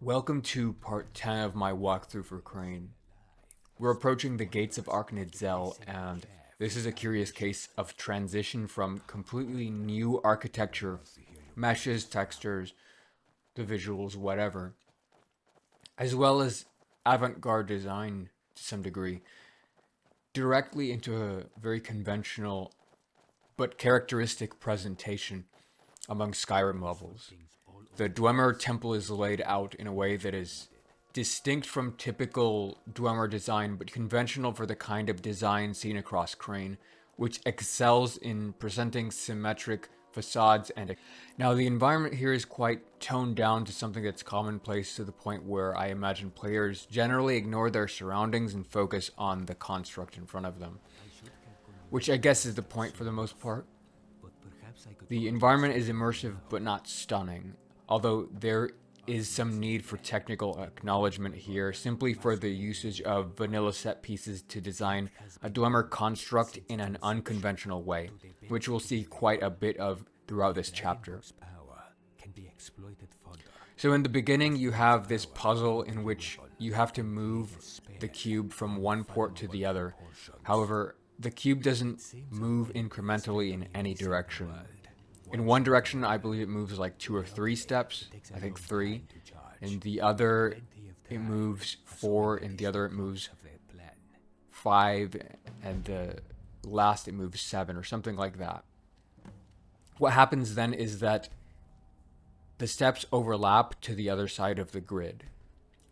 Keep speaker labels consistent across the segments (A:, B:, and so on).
A: Welcome to part 10 of my walkthrough for Krein. We're approaching the gates of Arknidzel, and this is a curious case of transition from completely new architecture, meshes, textures, the visuals, whatever, as well as avant-garde design to some degree, directly into a very conventional but characteristic presentation among Skyrim levels. The Dwemer temple is laid out in a way that is distinct from typical Dwemer design, but conventional for the kind of design seen across Krein, which excels in presenting symmetric facades and now the environment here is quite toned down to something that's commonplace, to the point where I imagine players generally ignore their surroundings and focus on the construct in front of them, which I guess is the point for the most part. The environment is immersive but not stunning, although there is some need for technical acknowledgement here, simply for the usage of vanilla set pieces to design a Dwemer construct in an unconventional way, which we'll see quite a bit of throughout this chapter. So in the beginning, you have this puzzle in which you have to move the cube from one port to the other. However, the cube doesn't move incrementally in any direction. In one direction, I believe it moves like 2 or 3 steps. I think 3. In the other, it moves 4. In the other, it moves 5. And the last, it moves 7 or something like that. What happens then is that the steps overlap to the other side of the grid.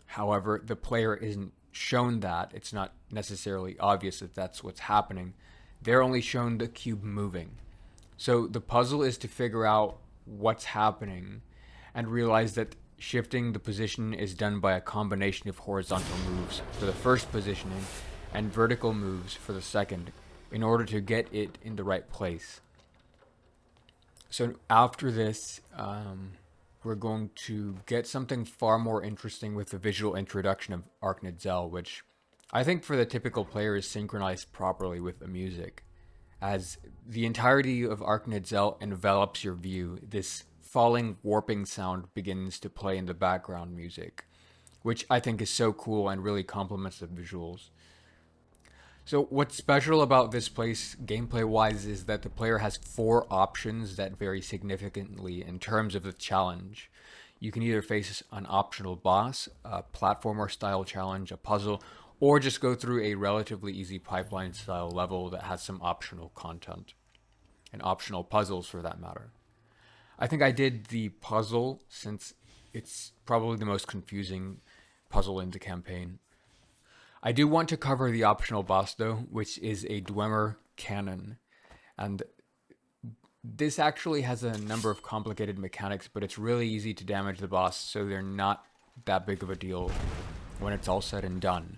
A: However, the player isn't shown that. It's not necessarily obvious that that's what's happening. They're only shown the cube moving. So the puzzle is to figure out what's happening and realize that shifting the position is done by a combination of horizontal moves for the first positioning and vertical moves for the second in order to get it in the right place. So after this, we're going to get something far more interesting with the visual introduction of Arknidzel, which I think for the typical player is synchronized properly with the music. As the entirety of Arknidzel envelops your view, this falling, warping sound begins to play in the background music, which I think is so cool and really complements the visuals. So what's special about this place gameplay-wise is that the player has 4 options that vary significantly in terms of the challenge. You can either face an optional boss, a platformer-style challenge, a puzzle, or just go through a relatively easy pipeline-style level that has some optional content, and optional puzzles for that matter. I think I did the puzzle since it's probably the most confusing puzzle in the campaign. I do want to cover the optional boss though, which is a Dwemer cannon. And this actually has a number of complicated mechanics, but it's really easy to damage the boss, so they're not that big of a deal when it's all said and done.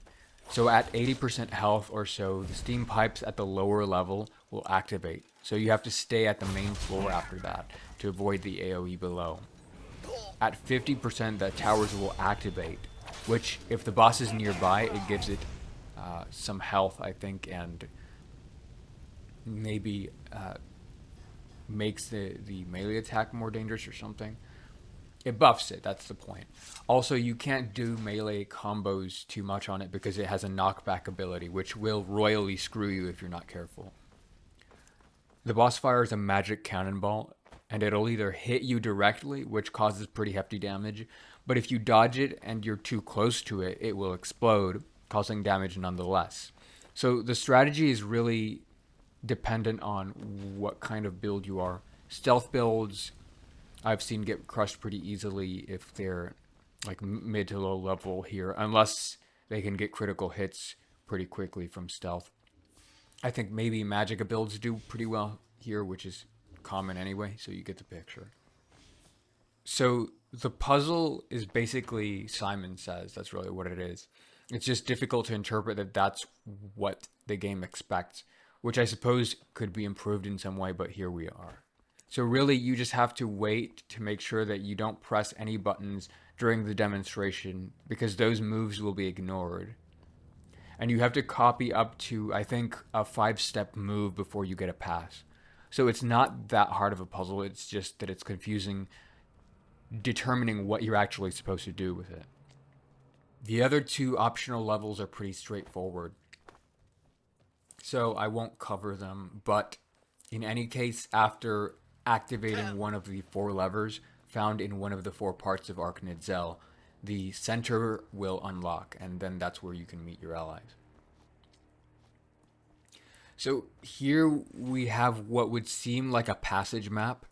A: So at 80% health or so, the steam pipes at the lower level will activate. So you have to stay at the main floor after that to avoid the AoE below. At 50%, the towers will activate, which, if the boss is nearby, it gives it some health, I think, and maybe makes the melee attack more dangerous or something. It buffs it, that's the point. Also, you can't do melee combos too much on it because it has a knockback ability, which will royally screw you if you're not careful. The boss fires a magic cannonball, and it'll either hit you directly, which causes pretty hefty damage, but if you dodge it and you're too close to it, it will explode, causing damage nonetheless. So the strategy is really dependent on what kind of build you are. Stealth builds I've seen get crushed pretty easily if they're like mid to low level here, unless they can get critical hits pretty quickly from stealth. I think maybe Magicka builds do pretty well here, which is common anyway, so you get the picture. So the puzzle is basically Simon Says. That's really what it is. It's just difficult to interpret that that's what the game expects, which I suppose could be improved in some way, but here we are. So really, you just have to wait to make sure that you don't press any buttons during the demonstration, because those moves will be ignored. And you have to copy up to, I think, a 5-step move before you get a pass. So it's not that hard of a puzzle, it's just that it's confusing determining what you're actually supposed to do with it. The other two optional levels are pretty straightforward, so I won't cover them, but in any case, after activating one of the 4 levers found in one of the 4 parts of Arknidzel, the center will unlock, and then that's where you can meet your allies. So here we have what would seem like a passage map,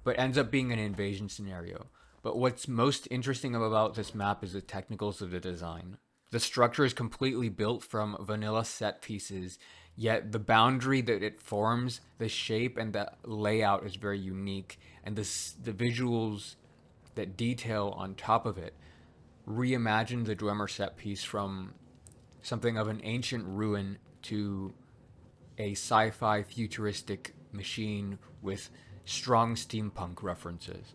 A: but ends up being an invasion scenario. But what's most interesting about this map is the technicals of the design. The structure is completely built from vanilla set pieces, yet the boundary that it forms, the shape and the layout is very unique, and the visuals that detail on top of it reimagine the Dwemer set piece from something of an ancient ruin to a sci-fi futuristic machine with strong steampunk references.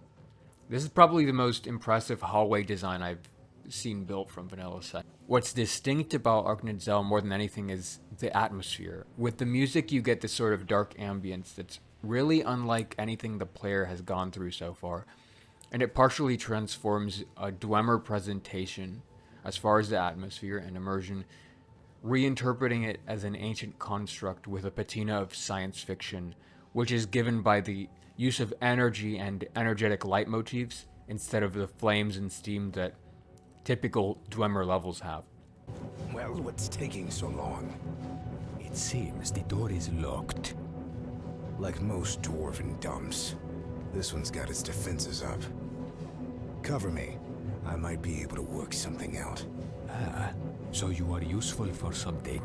A: This is probably the most impressive hallway design I've seen built from vanilla set. What's distinct about Arknidzel more than anything is the atmosphere. With the music you get this sort of dark ambience that's really unlike anything the player has gone through so far, and it partially transforms a Dwemer presentation as far as the atmosphere and immersion, reinterpreting it as an ancient construct with a patina of science fiction, which is given by the use of energy and energetic leitmotifs instead of the flames and steam that typical Dwemer levels have.
B: Well, what's taking so long? It seems the door is locked. Like most dwarven dumps, this one's got its defenses up. Cover me. I might be able to work something out. Ah, so you are useful for something.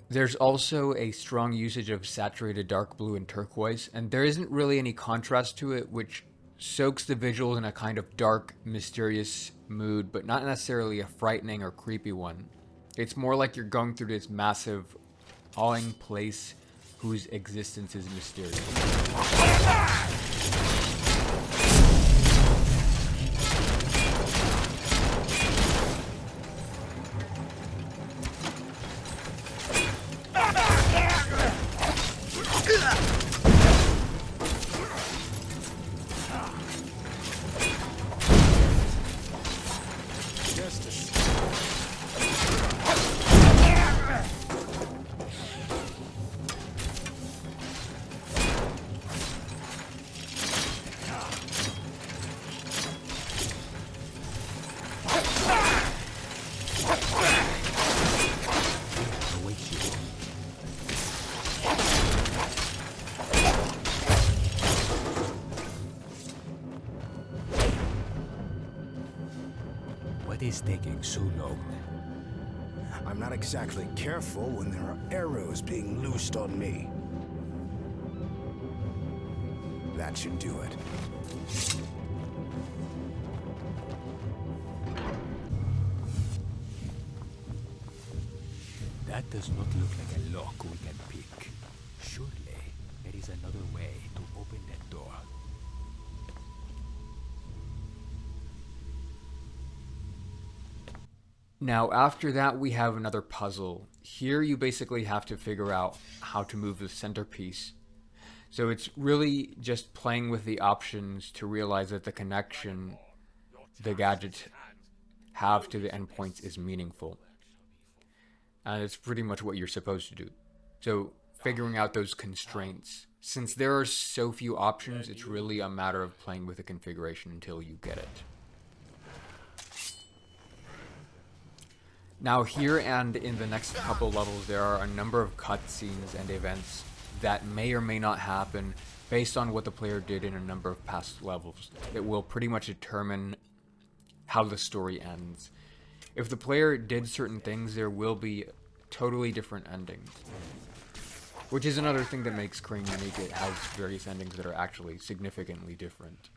A: There's also a strong usage of saturated dark blue and turquoise, and there isn't really any contrast to it, which soaks the visuals in a kind of dark, mysterious mood, but not necessarily a frightening or creepy one. It's more like you're going through this massive, awing place whose existence is mysterious.
B: What is taking so long? I'm not exactly careful when there are arrows being loosed on me. That should do it. That does not look like a lock we can pick. Surely there is another way to open that door.
A: Now, after that, we have another puzzle. Here, you basically have to figure out how to move the centerpiece. So it's really just playing with the options to realize that the connection the gadgets have to the endpoints is meaningful. And it's pretty much what you're supposed to do. So figuring out those constraints. Since there are so few options, it's really a matter of playing with the configuration until you get it. Now here and in the next couple levels, there are a number of cutscenes and events that may or may not happen based on what the player did in a number of past levels that will pretty much determine how the story ends. If the player did certain things, there will be totally different endings. Which is another thing that makes Krein unique. It has various endings that are actually significantly different.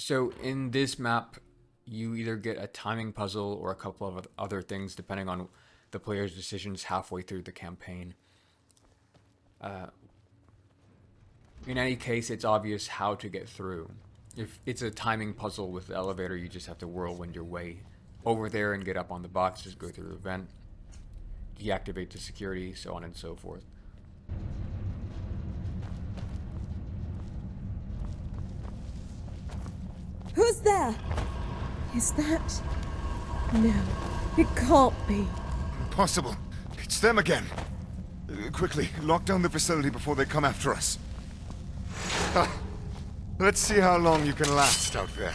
A: So in this map, you either get a timing puzzle or a couple of other things depending on the player's decisions halfway through the campaign. In any case, it's obvious how to get through. If it's a timing puzzle with the elevator, you just have to whirlwind your way over there and get up on the boxes, go through the vent, deactivate the security, so on and so forth.
C: Who's there? Is that... No, it can't be.
D: Impossible. It's them again. Quickly, lock down the facility before they come after us. Let's see how long you can last out there.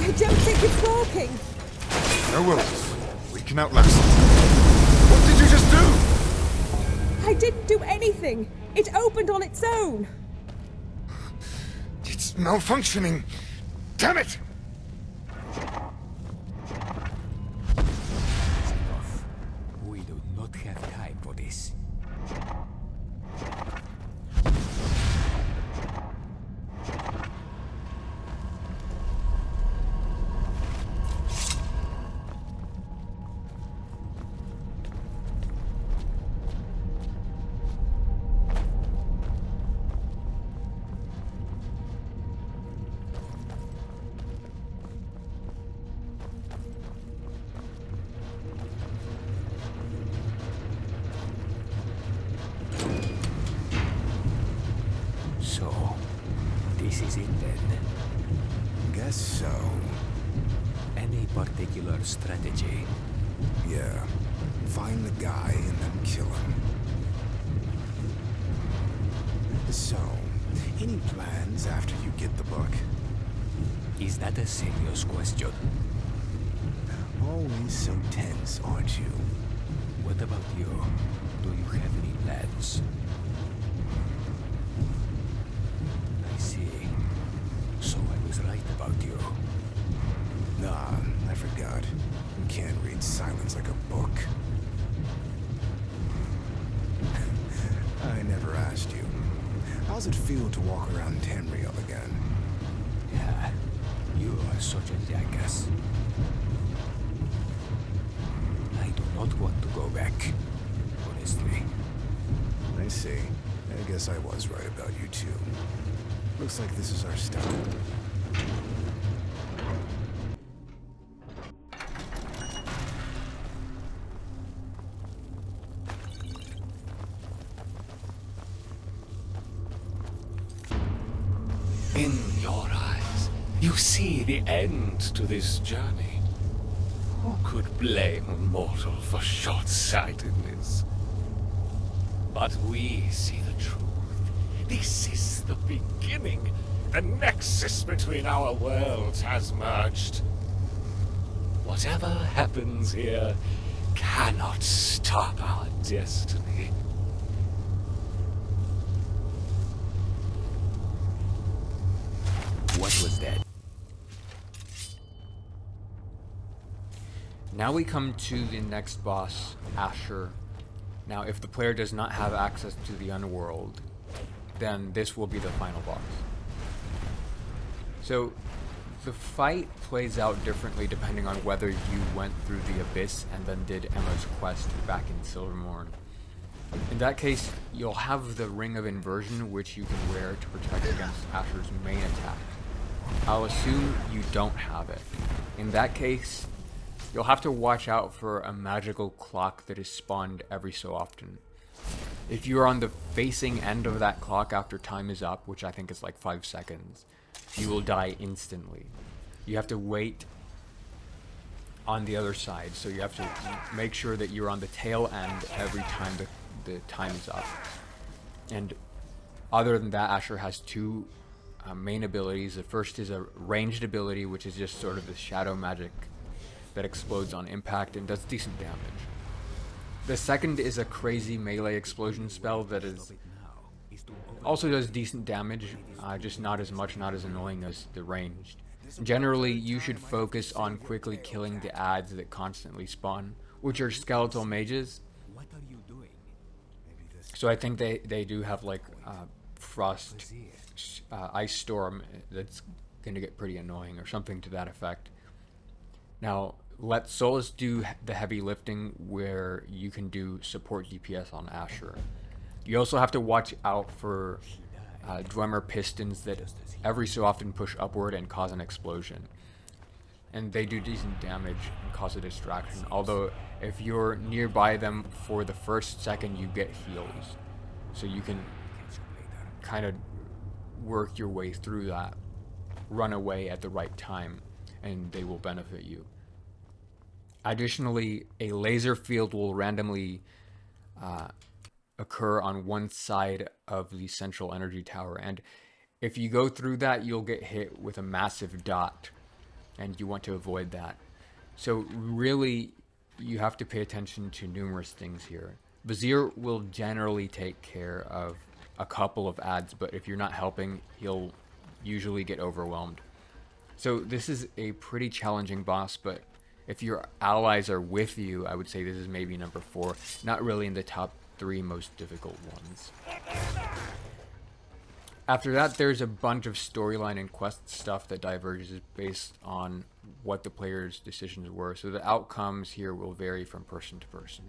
C: I don't think it's working.
D: No worries. We can outlast it. What did you just do?
C: I didn't do anything. It opened on its own.
D: It's malfunctioning. Damn it!
B: We do not have time for this. So, this is it then. Guess so. Any particular strategy? Yeah. Find the guy and then kill him. So, any plans after you get the book? Is that a serious question? Always so tense, aren't you? What about you? Do you have any plans? I see. So I was right about you. Nah, I forgot. You can't read silence like a book. I never asked you. How's it feel to walk around Tamriel again? Yeah, you are such a jackass. I do not want to go back, honestly.
D: I see. I guess I was right about you too.
B: Looks like this is our stop.
E: In your eyes, you see the end to this journey. Who could blame a mortal for short-sightedness? But we see the truth. This is the beginning. The nexus between our worlds has merged. Whatever happens here cannot stop our destiny.
B: What was that?
A: Now we come to the next boss, Asher. Now, if the player does not have access to the underworld, then this will be the final boss. So, the fight plays out differently depending on whether you went through the Abyss and then did Emma's quest back in Silvermorn. In that case, you'll have the Ring of Inversion, which you can wear to protect against Asher's main attack. I'll assume you don't have it. In that case, you'll have to watch out for a magical clock that is spawned every so often. If you're on the facing end of that clock after time is up, which I think is like 5 seconds, you will die instantly. you have to wait on the other side. So you have to make sure that you're on the tail end every time the time is up. And other than that, Asher has two main abilities. The first is a ranged ability, which is just sort of the shadow magic that explodes on impact and does decent damage. The second is a crazy melee explosion spell that is also does decent damage, just not as much, not as annoying as the ranged. Generally, you should focus on quickly killing the adds that constantly spawn, which are skeletal mages. So I think they do have like frost, ice storm that's going to get pretty annoying or something to that effect. Now, let Solus do the heavy lifting where you can do support DPS on Asher. You also have to watch out for Dwemer pistons that every so often push upward and cause an explosion. And they do decent damage and cause a distraction, although if you're nearby them for the first second you get heals. So you can kind of work your way through that, run away at the right time, and they will benefit you. Additionally, a laser field will randomly occur on one side of the central energy tower, and if you go through that, you'll get hit with a massive dot, and you want to avoid that. So really, you have to pay attention to numerous things here. Vizier will generally take care of a couple of adds, but if you're not helping, he'll usually get overwhelmed. So this is a pretty challenging boss, but if your allies are with you, I would say this is maybe number 4, not really in the top 3 most difficult ones. After that, there's a bunch of storyline and quest stuff that diverges based on what the player's decisions were, so the outcomes here will vary from person to person.